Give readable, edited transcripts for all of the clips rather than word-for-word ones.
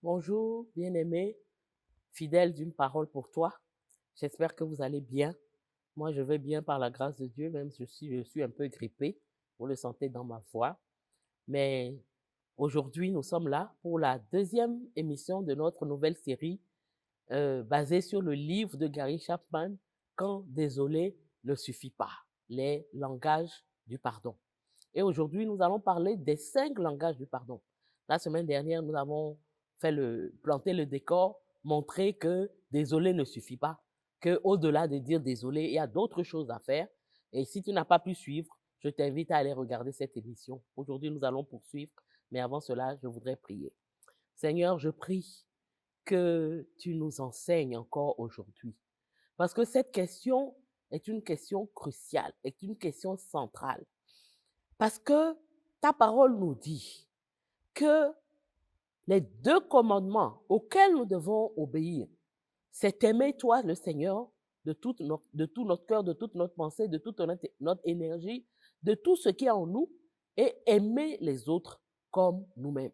Bonjour, bien-aimé, fidèle d'une parole pour toi. J'espère que vous allez bien. Moi, je vais bien par la grâce de Dieu, même si je suis un peu grippé. Vous le sentez dans ma voix. Mais aujourd'hui, nous sommes là pour la deuxième émission de notre nouvelle série basée sur le livre de Gary Chapman, Quand désolé ne suffit pas, les langages du pardon. Et aujourd'hui, nous allons parler des 5 langages du pardon. La semaine dernière, nous avons planté le décor, montré que désolé ne suffit pas, que au-delà de dire désolé, il y a d'autres choses à faire. Et si tu n'as pas pu suivre, je t'invite à aller regarder cette émission. Aujourd'hui, nous allons poursuivre, mais avant cela, je voudrais prier. Seigneur, je prie que tu nous enseignes encore aujourd'hui, parce que cette question est une question cruciale, est une question centrale. Parce que ta parole nous dit que les 2 commandements auxquels nous devons obéir, c'est aimer toi, le Seigneur, de tout notre cœur, de toute notre pensée, de toute notre énergie, de tout ce qui est en nous, et aimer les autres comme nous-mêmes.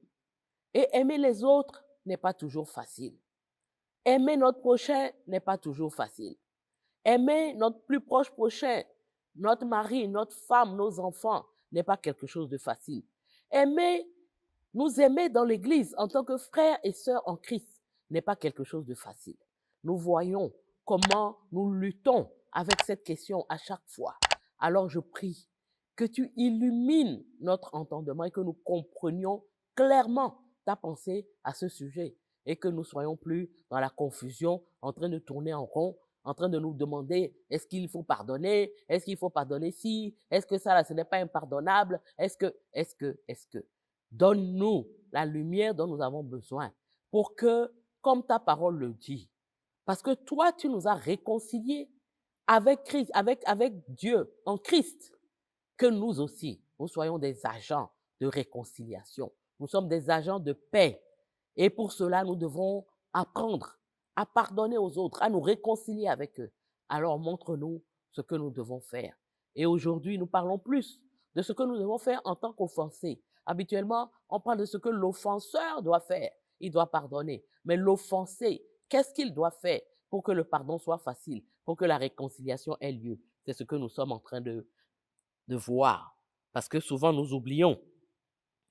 Et aimer les autres n'est pas toujours facile. Aimer notre prochain n'est pas toujours facile. Aimer notre plus proche prochain, notre mari, notre femme, nos enfants, n'est pas quelque chose de facile. Nous aimer dans l'Église en tant que frères et sœurs en Christ n'est pas quelque chose de facile. Nous voyons comment nous luttons avec cette question à chaque fois. Alors je prie que tu illumines notre entendement et que nous comprenions clairement ta pensée à ce sujet et que nous soyons plus dans la confusion, en train de tourner en rond, en train de nous demander est-ce qu'il faut pardonner, est-ce qu'il faut pardonner si, est-ce que ça là, ce n'est pas impardonnable, est-ce que. Donne-nous la lumière dont nous avons besoin pour que, comme ta parole le dit, parce que toi, tu nous as réconciliés avec Christ, avec Dieu en Christ, que nous aussi, nous soyons des agents de réconciliation. Nous sommes des agents de paix. Et pour cela, nous devons apprendre à pardonner aux autres, à nous réconcilier avec eux. Alors montre-nous ce que nous devons faire. Et aujourd'hui, nous parlons plus de ce que nous devons faire en tant qu'offensés. Habituellement, on parle de ce que l'offenseur doit faire. Il doit pardonner. Mais l'offensé, qu'est-ce qu'il doit faire pour que le pardon soit facile, pour que la réconciliation ait lieu? C'est ce que nous sommes en train de voir. Parce que souvent, nous oublions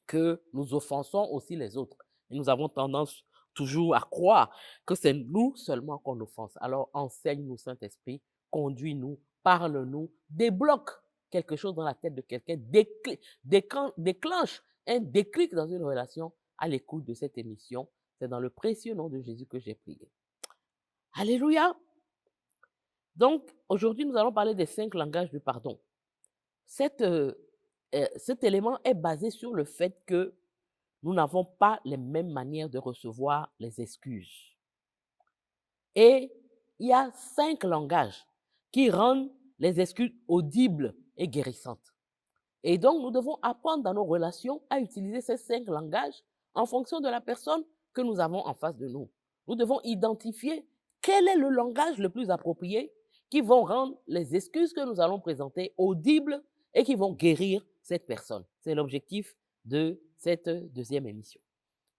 que nous offensons aussi les autres. Et nous avons tendance toujours à croire que c'est nous seulement qu'on offense. Alors enseigne-nous, Saint-Esprit, conduis-nous, parle-nous, débloque quelque chose dans la tête de quelqu'un, déclenche un déclic dans une relation à l'écoute de cette émission. C'est dans le précieux nom de Jésus que j'ai prié. Alléluia! Donc, aujourd'hui, nous allons parler des 5 langages du pardon. Cet élément est basé sur le fait que nous n'avons pas les mêmes manières de recevoir les excuses. Et il y a 5 langages qui rendent les excuses audibles et guérissantes. Et donc, nous devons apprendre dans nos relations à utiliser ces 5 langages en fonction de la personne que nous avons en face de nous. Nous devons identifier quel est le langage le plus approprié qui vont rendre les excuses que nous allons présenter audibles et qui vont guérir cette personne. C'est l'objectif de cette deuxième émission.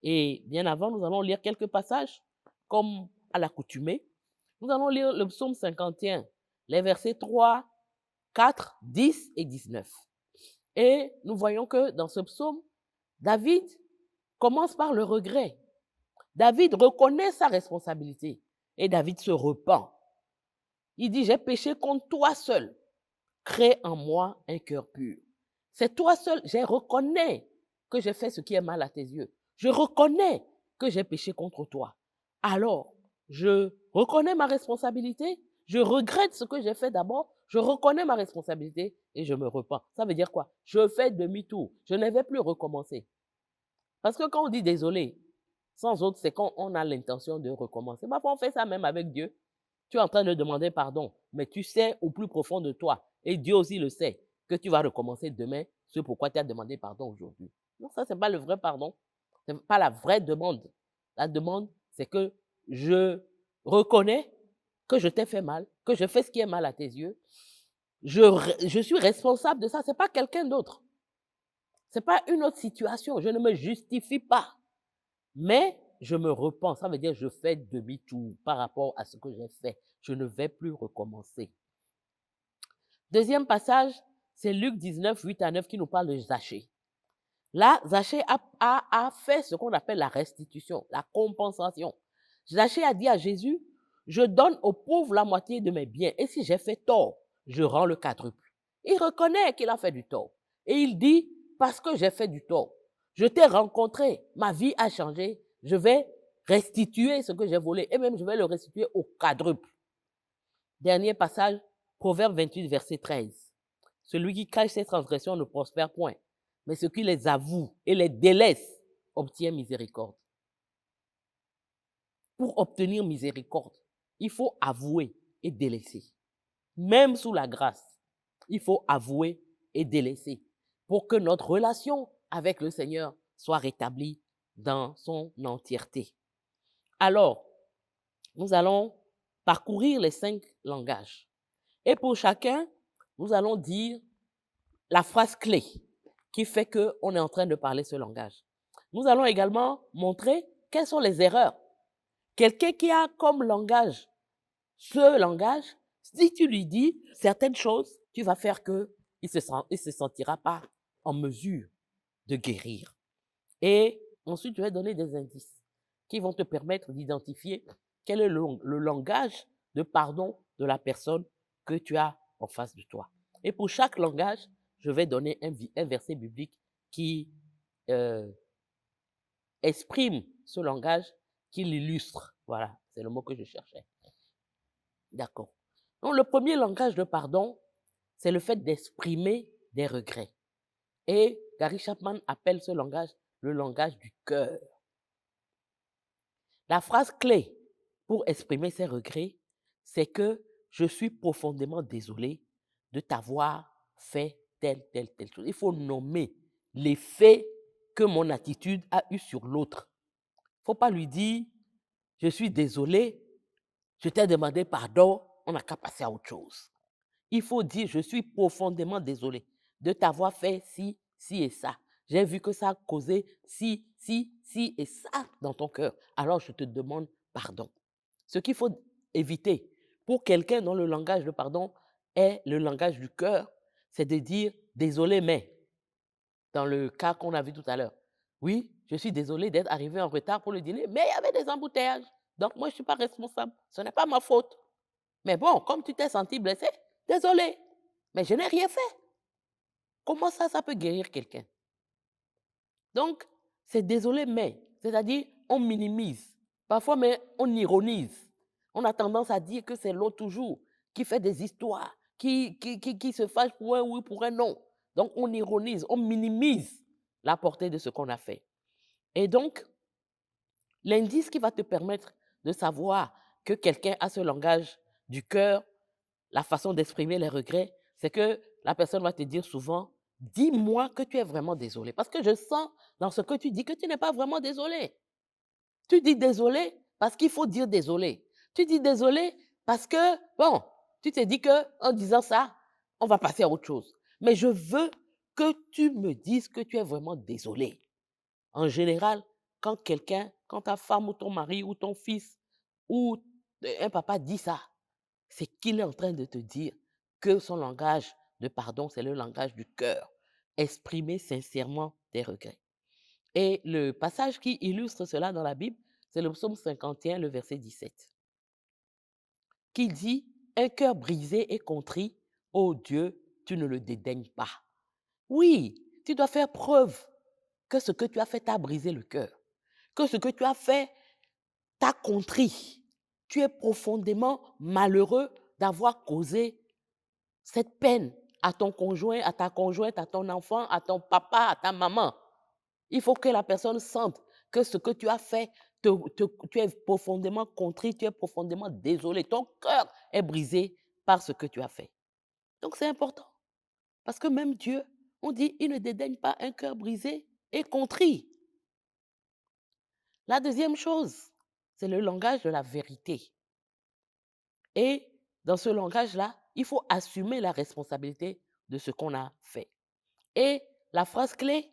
Et bien avant, nous allons lire quelques passages, comme à l'accoutumée. Nous allons lire le psaume 51, les versets 3, 4, 10 et 19. Et nous voyons que dans ce psaume, David commence par le regret. David reconnaît sa responsabilité et David se repent. Il dit, j'ai péché contre toi seul. Crée en moi un cœur pur. C'est toi seul, je reconnais que j'ai fait ce qui est mal à tes yeux. Je reconnais que j'ai péché contre toi. Alors, je reconnais ma responsabilité, je regrette ce que j'ai fait d'abord, je reconnais ma responsabilité et je me repens. Ça veut dire quoi? Je fais demi-tour, je ne vais plus recommencer. Parce que quand on dit désolé, sans autre, c'est quand on a l'intention de recommencer. Parfois, on fait ça même avec Dieu. Tu es en train de demander pardon, mais tu sais au plus profond de toi, et Dieu aussi le sait, que tu vas recommencer demain ce pourquoi tu as demandé pardon aujourd'hui. Non, ça, ce n'est pas le vrai pardon. Ce n'est pas la vraie demande. La demande, c'est que je reconnais que je t'ai fait mal, que je fais ce qui est mal à tes yeux. Je suis responsable de ça. Ce n'est pas quelqu'un d'autre. Ce n'est pas une autre situation. Je ne me justifie pas. Mais je me repens. Ça veut dire je fais demi-tour par rapport à ce que j'ai fait. Je ne vais plus recommencer. Deuxième passage, c'est Luc 19, 8 à 9 qui nous parle de Zachée. Là, Zachée a fait ce qu'on appelle la restitution, la compensation. Zachée a dit à Jésus, je donne aux pauvres la moitié de mes biens. Et si j'ai fait tort, je rends le quadruple. Il reconnaît qu'il a fait du tort. Et il dit, parce que j'ai fait du tort, je t'ai rencontré, ma vie a changé, je vais restituer ce que j'ai volé. Et même, je vais le restituer au quadruple. Dernier passage, Proverbe 28, verset 13. Celui qui cache ses transgressions ne prospère point, mais ce qui les avoue et les délaisse obtient miséricorde. Pour obtenir miséricorde, il faut avouer et délaisser. Même sous la grâce, il faut avouer et délaisser pour que notre relation avec le Seigneur soit rétablie dans son entièreté. Alors, nous allons parcourir les 5 langages. Et pour chacun, nous allons dire la phrase clé qui fait qu'on est en train de parler ce langage. Nous allons également montrer quelles sont les erreurs. Quelqu'un qui a comme langage ce langage, si tu lui dis certaines choses, tu vas faire qu'il ne se sentira pas en mesure de guérir. Et ensuite, je vais donner des indices qui vont te permettre d'identifier quel est le langage de pardon de la personne que tu as en face de toi. Et pour chaque langage, je vais donner un verset biblique qui exprime ce langage, qui l'illustre. Voilà, c'est le mot que je cherchais. D'accord. Donc, le premier langage de pardon, c'est le fait d'exprimer des regrets. Et Gary Chapman appelle ce langage le langage du cœur. La phrase clé pour exprimer ses regrets, c'est que je suis profondément désolé de t'avoir fait telle chose. Il faut nommer l'effet que mon attitude a eu sur l'autre. Il ne faut pas lui dire, je suis désolé, je t'ai demandé pardon, on n'a qu'à passer à autre chose. Il faut dire, je suis profondément désolé de t'avoir fait ci, ci et ça. J'ai vu que ça a causé ci, ci, ci et ça dans ton cœur. Alors, je te demande pardon. Ce qu'il faut éviter pour quelqu'un dont le langage de pardon est le langage du cœur, c'est de dire désolé, mais dans le cas qu'on a vu tout à l'heure. Oui, je suis désolé d'être arrivé en retard pour le dîner, mais il y avait des embouteillages. Donc, moi, je ne suis pas responsable. Ce n'est pas ma faute. Mais bon, comme tu t'es senti blessé, désolé, mais je n'ai rien fait. Comment ça peut guérir quelqu'un? Donc, c'est désolé, mais, c'est-à-dire, on minimise. Parfois, mais on ironise. On a tendance à dire que c'est l'autre toujours qui fait des histoires, qui se fâche pour un oui, pour un non. Donc, on ironise, on minimise la portée de ce qu'on a fait. Et donc, l'indice qui va te permettre de savoir que quelqu'un a ce langage du cœur, la façon d'exprimer les regrets, c'est que la personne va te dire souvent, dis-moi que tu es vraiment désolé. Parce que je sens dans ce que tu dis que tu n'es pas vraiment désolé. Tu dis désolé parce qu'il faut dire désolé. Tu dis désolé parce que, bon, tu te dis qu'en disant ça, on va passer à autre chose. Mais je veux que tu me dises que tu es vraiment désolé. En général, quand ta femme ou ton mari ou ton fils ou un papa dit ça, c'est qu'il est en train de te dire que son langage de pardon, c'est le langage du cœur. Exprimer sincèrement tes regrets. Et le passage qui illustre cela dans la Bible, c'est le psaume 51, le verset 17, qui dit « Un cœur brisé et contrit, ô Dieu, tu ne le dédaignes pas. » Oui, tu dois faire preuve que ce que tu as fait t'a brisé le cœur, que ce que tu as fait t'a contrit. Tu es profondément malheureux d'avoir causé cette peine à ton conjoint, à ta conjointe, à ton enfant, à ton papa, à ta maman. Il faut que la personne sente que ce que tu as fait, tu es profondément contrit, tu es profondément désolé. Ton cœur est brisé par ce que tu as fait. Donc c'est important. Parce que même Dieu, on dit, il ne dédaigne pas un cœur brisé et contrit. La deuxième chose, c'est le langage de la vérité. Et dans ce langage-là, il faut assumer la responsabilité de ce qu'on a fait. Et la phrase clé,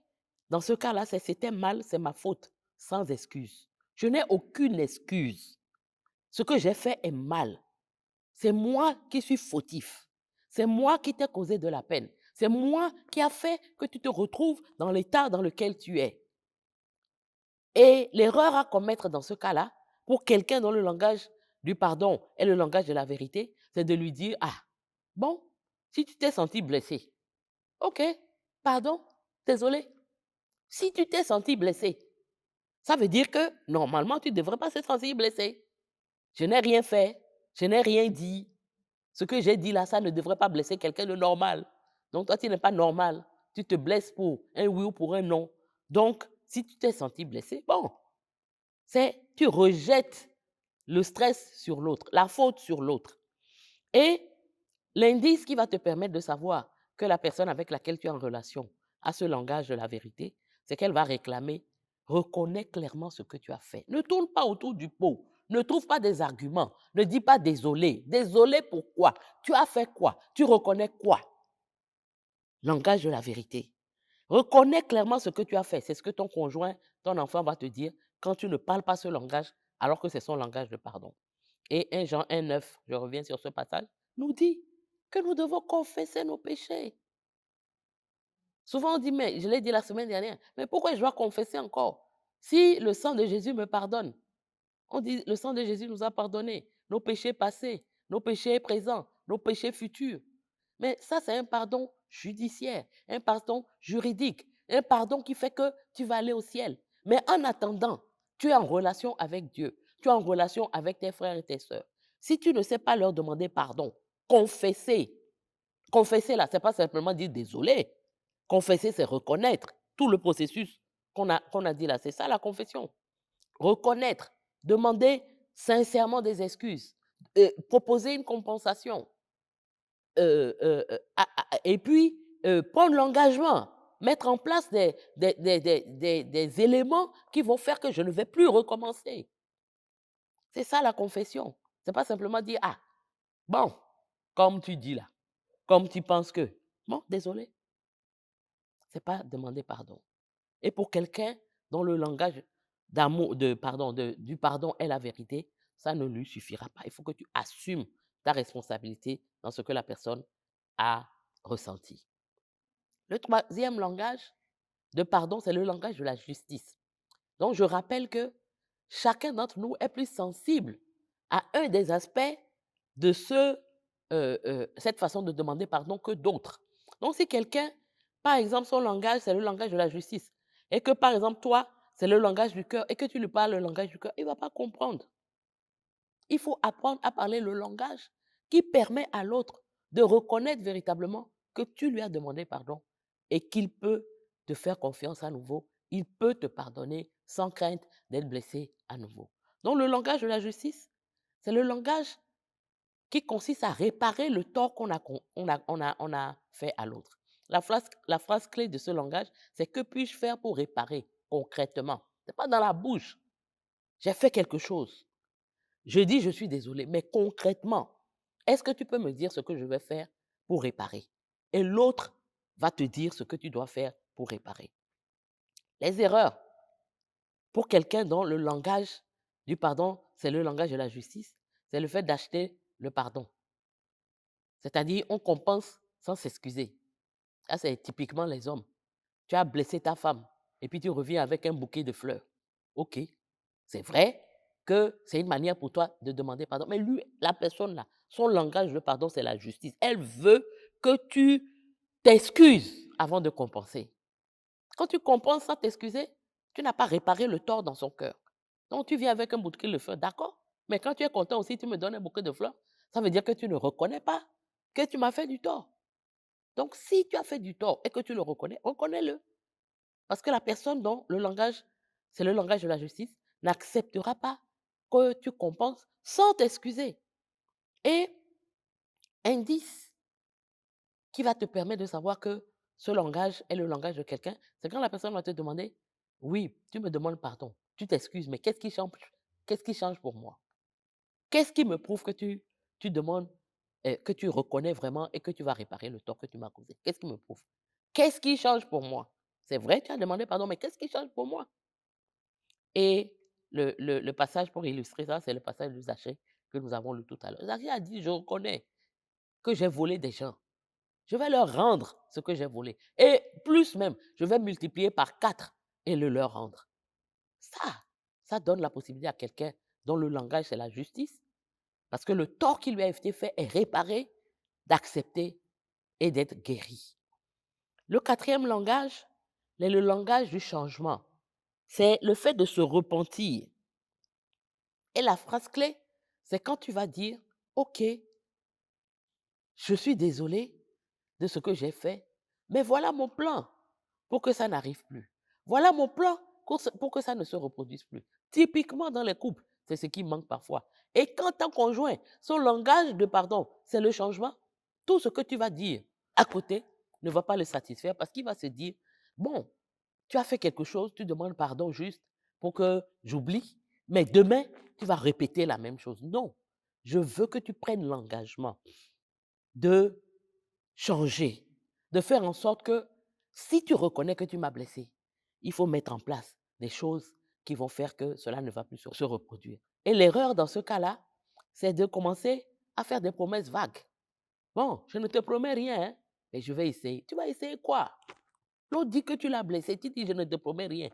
dans ce cas-là, c'est « c'était mal, c'est ma faute, sans excuse ». Je n'ai aucune excuse. Ce que j'ai fait est mal. C'est moi qui suis fautif. C'est moi qui t'ai causé de la peine. C'est moi qui a fait que tu te retrouves dans l'état dans lequel tu es. Et l'erreur à commettre dans ce cas-là, pour quelqu'un dont le langage du pardon est le langage de la vérité, c'est de lui dire, ah, bon, si tu t'es senti blessé, ok, pardon, désolé. Si tu t'es senti blessé, ça veut dire que normalement, tu ne devrais pas se sentir blessé. Je n'ai rien fait, je n'ai rien dit. Ce que j'ai dit là, ça ne devrait pas blesser quelqu'un de normal. Donc, toi, tu n'es pas normal. Tu te blesses pour un oui ou pour un non. Donc, si tu t'es senti blessé, bon, tu rejettes le stress sur l'autre, la faute sur l'autre. Et l'indice qui va te permettre de savoir que la personne avec laquelle tu es en relation a ce langage de la vérité, c'est qu'elle va réclamer, reconnais clairement ce que tu as fait. Ne tourne pas autour du pot. Ne trouve pas des arguments. Ne dis pas désolé. Désolé pourquoi? Tu as fait quoi? Tu reconnais quoi? Langage de la vérité. Reconnais clairement ce que tu as fait. C'est ce que ton conjoint, ton enfant va te dire quand tu ne parles pas ce langage alors que c'est son langage de pardon. Et 1 Jean 1,9, je reviens sur ce passage, nous dit que nous devons confesser nos péchés. Souvent on dit, mais je l'ai dit la semaine dernière, mais pourquoi je dois confesser encore? Si le sang de Jésus me pardonne, on dit, le sang de Jésus nous a pardonné, nos péchés passés, nos péchés présents, nos péchés futurs. Mais ça, c'est un pardon judiciaire, un pardon juridique, un pardon qui fait que tu vas aller au ciel. Mais en attendant, tu es en relation avec Dieu, tu es en relation avec tes frères et tes sœurs. Si tu ne sais pas leur demander pardon, confesser, confesser là, ce n'est pas simplement dire désolé. Confesser, c'est reconnaître tout le processus qu'on a dit là. C'est ça la confession. Reconnaître, demander sincèrement des excuses, proposer une compensation, et puis prendre l'engagement, mettre en place des éléments qui vont faire que je ne vais plus recommencer. C'est ça la confession. Ce n'est pas simplement dire, ah, bon, comme tu dis là, comme tu penses que, bon, désolé. Ce n'est pas demander pardon. Et pour quelqu'un dont le langage d'amour, du pardon est la vérité, ça ne lui suffira pas. Il faut que tu assumes ta responsabilité dans ce que la personne a ressenti. Le troisième langage de pardon, c'est le langage de la justice. Donc, je rappelle que chacun d'entre nous est plus sensible à un des aspects de cette façon de demander pardon que d'autres. Donc, si quelqu'un, par exemple, son langage, c'est le langage de la justice, et que, par exemple, toi, c'est le langage du cœur, et que tu lui parles le langage du cœur, il ne va pas comprendre. Il faut apprendre à parler le langage qui permet à l'autre de reconnaître véritablement que tu lui as demandé pardon et qu'il peut te faire confiance à nouveau. Il peut te pardonner sans crainte d'être blessé à nouveau. Donc le langage de la justice, c'est le langage qui consiste à réparer le tort qu'on a fait à l'autre. La phrase clé de ce langage, c'est que puis-je faire pour réparer concrètement? Ce n'est pas dans la bouche. J'ai fait quelque chose. Je dis, je suis désolé, mais concrètement, est-ce que tu peux me dire ce que je vais faire pour réparer? Et l'autre va te dire ce que tu dois faire pour réparer. Les erreurs, pour quelqu'un dont le langage du pardon, c'est le langage de la justice, c'est le fait d'acheter le pardon. C'est-à-dire, on compense sans s'excuser. Ça, c'est typiquement les hommes. Tu as blessé ta femme et puis tu reviens avec un bouquet de fleurs. OK, c'est vrai que c'est une manière pour toi de demander pardon. Mais lui, la personne là, son langage de pardon, c'est la justice. Elle veut que tu t'excuses avant de compenser. Quand tu compenses sans t'excuser, tu n'as pas réparé le tort dans son cœur. Donc tu viens avec un bouquet de fleurs, d'accord. Mais quand tu es content aussi, tu me donnes un bouquet de fleurs, ça veut dire que tu ne reconnais pas que tu m'as fait du tort. Donc si tu as fait du tort et que tu le reconnais, reconnais-le. Parce que la personne dont le langage, c'est le langage de la justice, n'acceptera pas que tu compenses sans t'excuser. Et indice qui va te permettre de savoir que ce langage est le langage de quelqu'un, c'est quand la personne va te demander, oui, tu me demandes pardon, tu t'excuses, mais qu'est-ce qui change pour moi? Qu'est-ce qui me prouve que tu demandes, que tu reconnais vraiment et que tu vas réparer le tort que tu m'as causé? Qu'est-ce qui me prouve? Qu'est-ce qui change pour moi? C'est vrai, tu as demandé pardon, mais qu'est-ce qui change pour moi? Et le passage pour illustrer ça, c'est le passage de Zaché que nous avons lu tout à l'heure. Zaché a dit, je reconnais que j'ai volé des gens. Je vais leur rendre ce que j'ai volé. Et plus même, je vais multiplier par 4 et le leur rendre. Ça donne la possibilité à quelqu'un dont le langage, c'est la justice, parce que le tort qui lui a été fait est réparé, d'accepter et d'être guéri. Le quatrième langage, c'est le langage du changement. C'est le fait de se repentir. Et la phrase clé, c'est quand tu vas dire, OK, je suis désolé de ce que j'ai fait, mais voilà mon plan pour que ça n'arrive plus. Voilà mon plan pour que ça ne se reproduise plus. Typiquement dans les couples, c'est ce qui manque parfois. Et quand ton conjoint, son langage de pardon, c'est le changement, tout ce que tu vas dire à côté ne va pas le satisfaire parce qu'il va se dire, bon, tu as fait quelque chose, tu demandes pardon juste pour que j'oublie, mais demain, tu vas répéter la même chose. Non, je veux que tu prennes l'engagement de changer, de faire en sorte que si tu reconnais que tu m'as blessé, il faut mettre en place des choses qui vont faire que cela ne va plus se reproduire. Et l'erreur dans ce cas-là, c'est de commencer à faire des promesses vagues. Bon, je ne te promets rien, hein, mais je vais essayer. Tu vas essayer quoi? L'autre dit que tu l'as blessé, tu dis je ne te promets rien,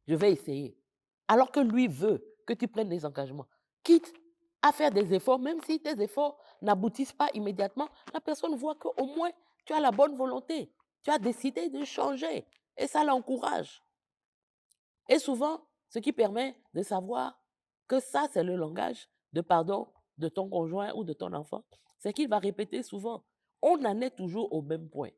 je vais essayer. Alors que lui veut que tu prennes des engagements. Quitte à faire des efforts, même si tes efforts n'aboutissent pas immédiatement, la personne voit qu'au moins tu as la bonne volonté, tu as décidé de changer et ça l'encourage. Et souvent, ce qui permet de savoir que ça, c'est le langage de pardon de ton conjoint ou de ton enfant, c'est qu'il va répéter souvent, on en est toujours au même point.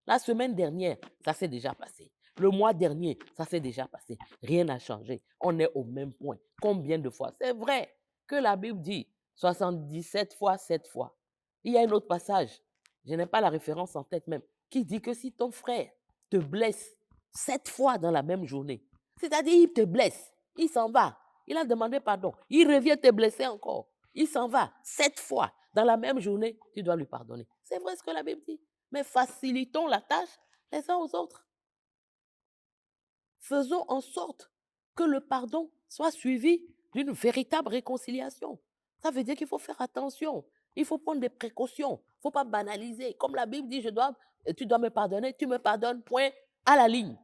La semaine dernière, ça s'est déjà passé. Le mois dernier, ça s'est déjà passé. Rien n'a changé. On est au même point. Combien de fois? C'est vrai que la Bible dit 77 fois, 7 fois. Il y a un autre passage, je n'ai pas la référence en tête même, qui dit que si ton frère te blesse 7 fois dans la même journée, c'est-à-dire il te blesse, il s'en va, il a demandé pardon, il revient te blesser encore, il s'en va 7 fois dans la même journée, tu dois lui pardonner. C'est vrai ce que la Bible dit. Mais facilitons la tâche les uns aux autres. Faisons en sorte que le pardon soit suivi d'une véritable réconciliation. Ça veut dire qu'il faut faire attention. Il faut prendre des précautions. Il ne faut pas banaliser. Comme la Bible dit, tu dois me pardonner, tu me pardonnes, point, à la ligne.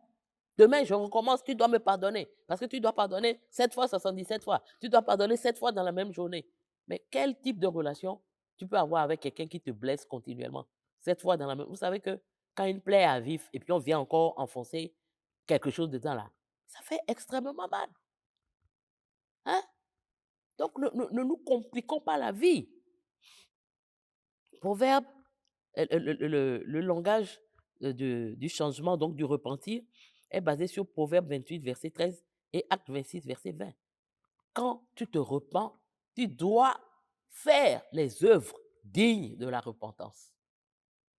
Demain, je recommence, tu dois me pardonner. Parce que tu dois pardonner 7 fois, 77 fois. Tu dois pardonner 7 fois dans la même journée. Mais quel type de relation tu peux avoir avec quelqu'un qui te blesse continuellement? 7 fois dans la même... Vous savez que quand une plaie est à vif et puis on vient encore enfoncer quelque chose dedans là, ça fait extrêmement mal. Hein? Donc, ne nous compliquons pas la vie. Proverbe, le langage du changement, donc du repentir, est basé sur Proverbe 28, verset 13 et Acte 26, verset 20. Quand tu te repens, tu dois faire les œuvres dignes de la repentance.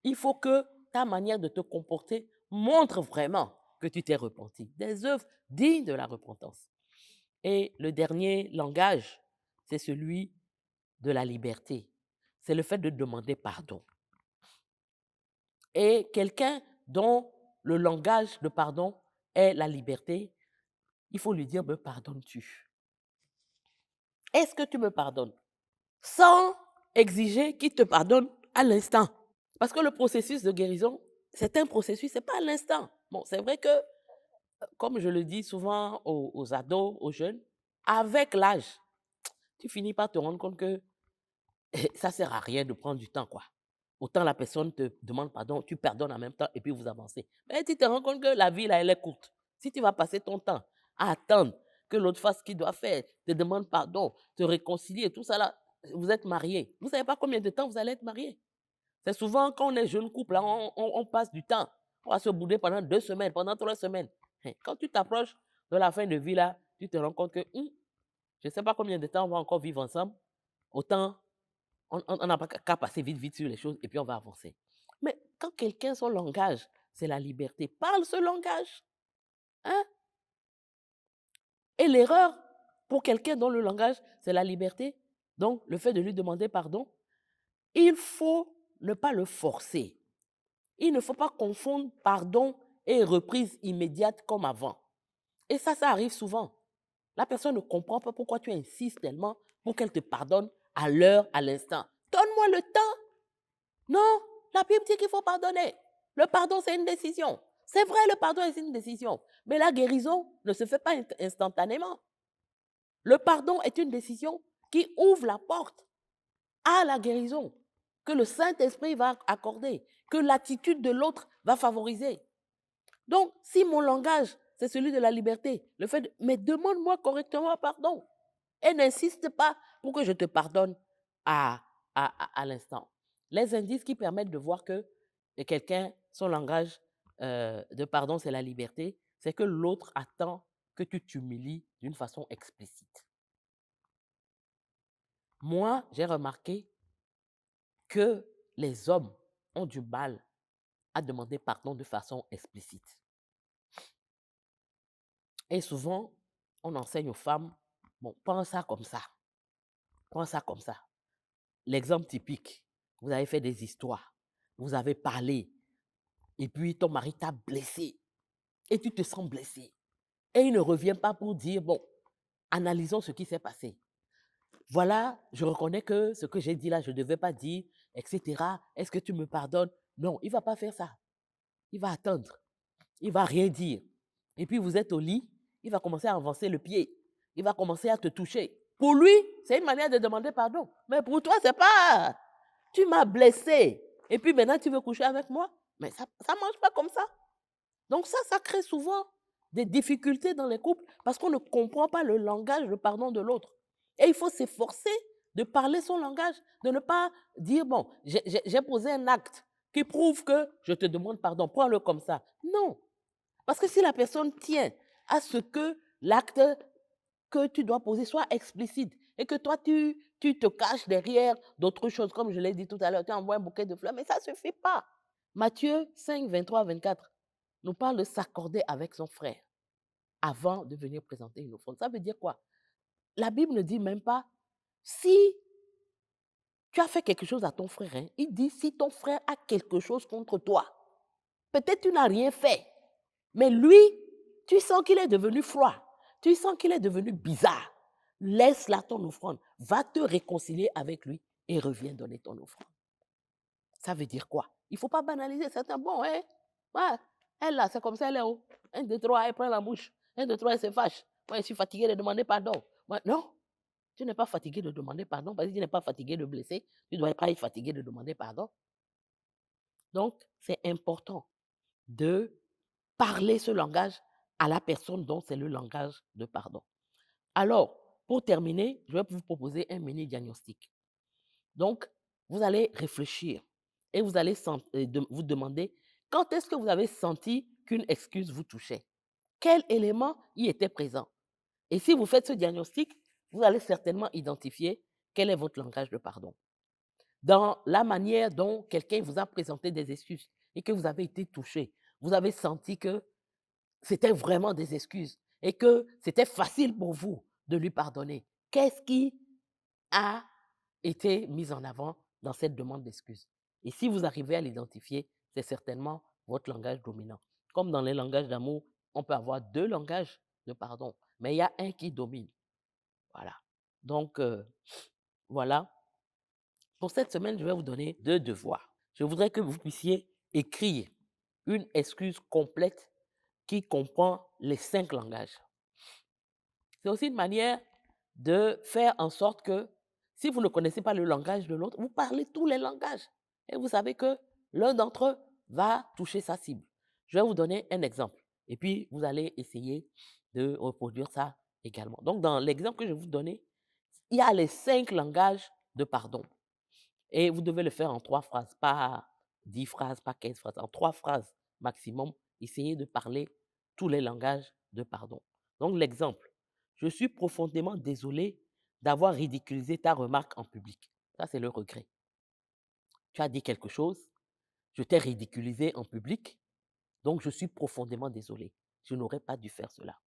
Il faut que ta manière de te comporter montre vraiment que tu t'es repenti. Des œuvres dignes de la repentance. Et le dernier langage, c'est celui de la liberté. C'est le fait de demander pardon. Et quelqu'un dont le langage de pardon est la liberté, il faut lui dire, me pardonnes-tu? Est-ce que tu me pardonnes? Sans exiger qu'il te pardonne à l'instant. Parce que le processus de guérison, c'est un processus, ce n'est pas à l'instant. Bon, c'est vrai que, comme je le dis souvent aux ados, aux jeunes, avec l'âge, tu finis par te rendre compte que ça ne sert à rien de prendre du temps, quoi. Autant la personne te demande pardon, tu pardonnes en même temps et puis vous avancez. Mais tu te rends compte que la vie, là, elle est courte. Si tu vas passer ton temps à attendre que l'autre fasse ce qu'il doit faire, te demande pardon, te réconcilier, tout ça là, vous êtes mariés. Vous ne savez pas combien de temps vous allez être mariés. C'est souvent quand on est jeune couple, là, on passe du temps. On va se bouder pendant 2 semaines, pendant 3 semaines. Quand tu t'approches de la fin de vie, là, tu te rends compte que je ne sais pas combien de temps on va encore vivre ensemble. Autant on n'a pas qu'à passer vite, vite sur les choses et puis on va avancer. Mais quand quelqu'un, son langage, c'est la liberté, parle ce langage. Hein? Et l'erreur pour quelqu'un dont le langage, c'est la liberté, donc le fait de lui demander pardon, il faut ne pas le forcer. Il ne faut pas confondre pardon et reprise immédiate comme avant. Et ça arrive souvent. La personne ne comprend pas pourquoi tu insistes tellement pour qu'elle te pardonne à l'heure, à l'instant. Donne-moi le temps. Non, la Bible dit qu'il faut pardonner. Le pardon, c'est une décision. C'est vrai, le pardon est une décision. Mais la guérison ne se fait pas instantanément. Le pardon est une décision qui ouvre la porte à la guérison, que le Saint-Esprit va accorder, que l'attitude de l'autre va favoriser. Donc, si mon langage, c'est celui de la liberté, le fait de, mais demande-moi correctement pardon. Et n'insiste pas pour que je te pardonne à l'instant. Les indices qui permettent de voir que quelqu'un, son langage de pardon, c'est la liberté, c'est que l'autre attend que tu t'humilies d'une façon explicite. Moi, j'ai remarqué que les hommes ont du mal à demander pardon de façon explicite. Et souvent, on enseigne aux femmes, bon, pense ça comme ça, pense ça comme ça. L'exemple typique, vous avez fait des histoires, vous avez parlé, et puis ton mari t'a blessé, et tu te sens blessé. Et il ne revient pas pour dire, bon, analysons ce qui s'est passé. Voilà, je reconnais que ce que j'ai dit là, je ne devais pas dire, etc. Est-ce que tu me pardonnes? Non, il ne va pas faire ça. Il va attendre. Il ne va rien dire. Et puis vous êtes au lit, il va commencer à avancer le pied. Il va commencer à te toucher. Pour lui, c'est une manière de demander pardon. Mais pour toi, c'est pas. Tu m'as blessé. Et puis maintenant, tu veux coucher avec moi? Mais ça ne marche pas comme ça. Donc ça crée souvent des difficultés dans les couples parce qu'on ne comprend pas le langage de pardon de l'autre. Et il faut s'efforcer de parler son langage, de ne pas dire, bon, j'ai posé un acte qui prouve que je te demande pardon, prends-le comme ça. Non. Parce que si la personne tient à ce que l'acte que tu dois poser soit explicite et que toi, tu te caches derrière d'autres choses, comme je l'ai dit tout à l'heure, tu envoies un bouquet de fleurs, mais ça ne suffit pas. Matthieu 5, 23, 24 nous parle de s'accorder avec son frère avant de venir présenter une offrande. Ça veut dire quoi? La Bible ne dit même pas si tu as fait quelque chose à ton frère. Hein, il dit si ton frère a quelque chose contre toi. Peut-être tu n'as rien fait, mais lui, tu sens qu'il est devenu froid. Tu sens qu'il est devenu bizarre. Laisse-la ton offrande. Va te réconcilier avec lui et reviens donner ton offrande. Ça veut dire quoi? Il ne faut pas banaliser. C'est un bon, hein? Ouais, elle là, c'est comme ça, elle est où? 1, 2, 3, elle prend la bouche. 1, 2, 3, elle se fâche. Moi, je suis fatiguée de demander pardon. Ouais, non, tu n'es pas fatigué de demander pardon parce que tu n'es pas fatigué de blesser. Tu ne dois pas être fatigué de demander pardon. Donc, c'est important de parler ce langage à la personne dont c'est le langage de pardon. Alors, pour terminer, je vais vous proposer un mini diagnostic. Donc, vous allez réfléchir et vous allez vous demander quand est-ce que vous avez senti qu'une excuse vous touchait? Quel élément y était présent? Et si vous faites ce diagnostic, vous allez certainement identifier quel est votre langage de pardon. Dans la manière dont quelqu'un vous a présenté des excuses et que vous avez été touché, vous avez senti que c'était vraiment des excuses et que c'était facile pour vous de lui pardonner. Qu'est-ce qui a été mis en avant dans cette demande d'excuses? Et si vous arrivez à l'identifier, c'est certainement votre langage dominant. Comme dans les langages d'amour, on peut avoir 2 langages de pardon, mais il y a un qui domine. Voilà. Donc, voilà. Pour cette semaine, je vais vous donner 2 devoirs. Je voudrais que vous puissiez écrire une excuse complète qui comprend les 5 langages. C'est aussi une manière de faire en sorte que si vous ne connaissez pas le langage de l'autre, vous parlez tous les langages. Et vous savez que l'un d'entre eux va toucher sa cible. Je vais vous donner un exemple. Et puis, vous allez essayer de reproduire ça également. Donc, dans l'exemple que je vais vous donner, il y a les 5 langages de pardon. Et vous devez le faire en 3 phrases, pas 10 phrases, pas 15 phrases, en 3 phrases maximum. Essayez de parler tous les langages de pardon. Donc, l'exemple. Je suis profondément désolé d'avoir ridiculisé ta remarque en public. Ça, c'est le regret. Tu as dit quelque chose, je t'ai ridiculisé en public, donc je suis profondément désolé. Je n'aurais pas dû faire cela.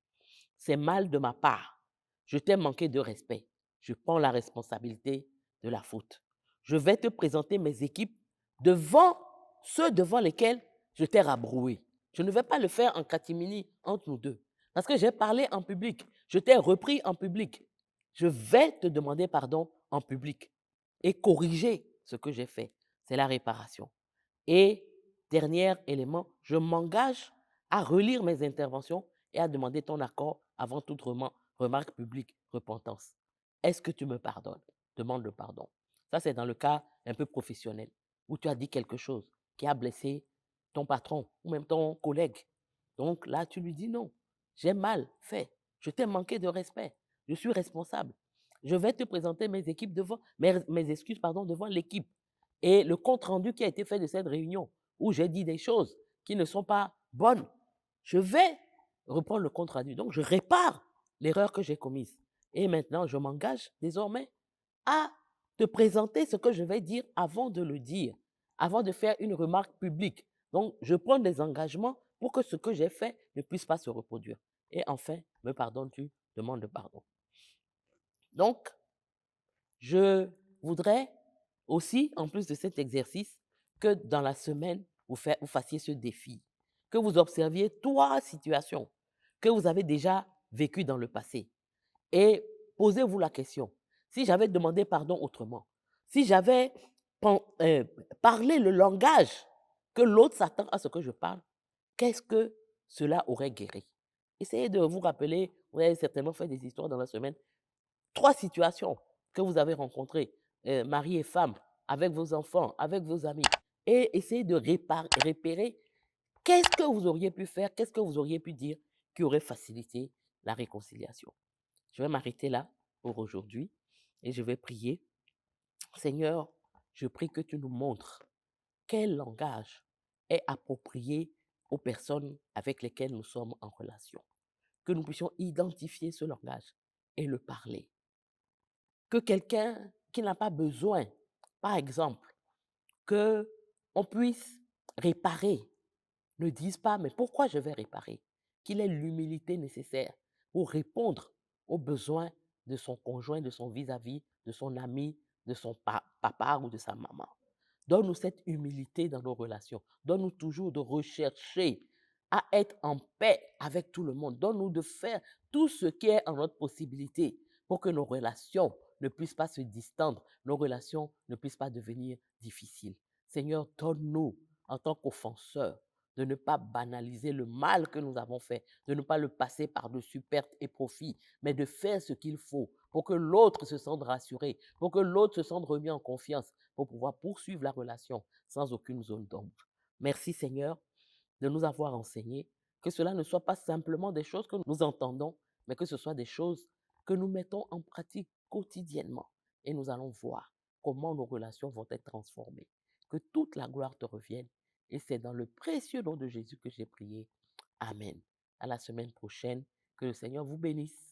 C'est mal de ma part. Je t'ai manqué de respect. Je prends la responsabilité de la faute. Je vais te présenter mes équipes devant ceux devant lesquels je t'ai rabroué. Je ne vais pas le faire en catimini entre nous deux. Parce que j'ai parlé en public. Je t'ai repris en public. Je vais te demander pardon en public et corriger ce que j'ai fait. C'est la réparation. Et dernier élément, je m'engage à relire mes interventions et à demander ton accord avant toute remarque publique, repentance. Est-ce que tu me pardonnes? Demande le pardon. Ça, c'est dans le cas un peu professionnel, où tu as dit quelque chose qui a blessé ton patron ou même ton collègue. Donc là, tu lui dis non, j'ai mal fait, je t'ai manqué de respect, je suis responsable. Je vais te présenter mes excuses devant l'équipe et le compte rendu qui a été fait de cette réunion où j'ai dit des choses qui ne sont pas bonnes. Je vais reprendre le compte rendu. Donc, je répare l'erreur que j'ai commise. Et maintenant, je m'engage désormais à te présenter ce que je vais dire avant de le dire, avant de faire une remarque publique. Donc, je prends des engagements pour que ce que j'ai fait ne puisse pas se reproduire. Et enfin, me pardonnes-tu? Demande pardon. Donc, je voudrais aussi, en plus de cet exercice, que dans la semaine, vous fassiez ce défi, que vous observiez 3 situations que vous avez déjà vécues dans le passé. Et posez-vous la question, si j'avais demandé pardon autrement, si j'avais parlé le langage que l'autre s'attend à ce que je parle, qu'est-ce que cela aurait guéri? Essayez de vous rappeler, vous avez certainement fait des histoires dans la semaine, 3 situations que vous avez rencontrées, mari et femme, avec vos enfants, avec vos amis, et essayez de repérer qu'est-ce que vous auriez pu faire, qu'est-ce que vous auriez pu dire qui aurait facilité la réconciliation. Je vais m'arrêter là pour aujourd'hui et je vais prier. Seigneur, je prie que tu nous montres quel langage est approprié aux personnes avec lesquelles nous sommes en relation. Que nous puissions identifier ce langage et le parler. Que quelqu'un qui n'a pas besoin, par exemple, que on puisse réparer, ne dise pas, mais pourquoi je vais réparer? Qu'il ait l'humilité nécessaire pour répondre aux besoins de son conjoint, de son vis-à-vis, de son ami, de son papa ou de sa maman. Donne-nous cette humilité dans nos relations. Donne-nous toujours de rechercher à être en paix avec tout le monde. Donne-nous de faire tout ce qui est en notre possibilité pour que nos relations ne puissent pas se distendre, nos relations ne puissent pas devenir difficiles. Seigneur, donne-nous, en tant qu'offenseurs, de ne pas banaliser le mal que nous avons fait, de ne pas le passer par-dessus perte et profit, mais de faire ce qu'il faut pour que l'autre se sente rassuré, pour que l'autre se sente remis en confiance, pour pouvoir poursuivre la relation sans aucune zone d'ombre. Merci Seigneur de nous avoir enseigné que cela ne soit pas simplement des choses que nous entendons, mais que ce soit des choses que nous mettons en pratique quotidiennement. Et nous allons voir comment nos relations vont être transformées. Que toute la gloire te revienne. Et c'est dans le précieux nom de Jésus que j'ai prié. Amen. À la semaine prochaine. Que le Seigneur vous bénisse.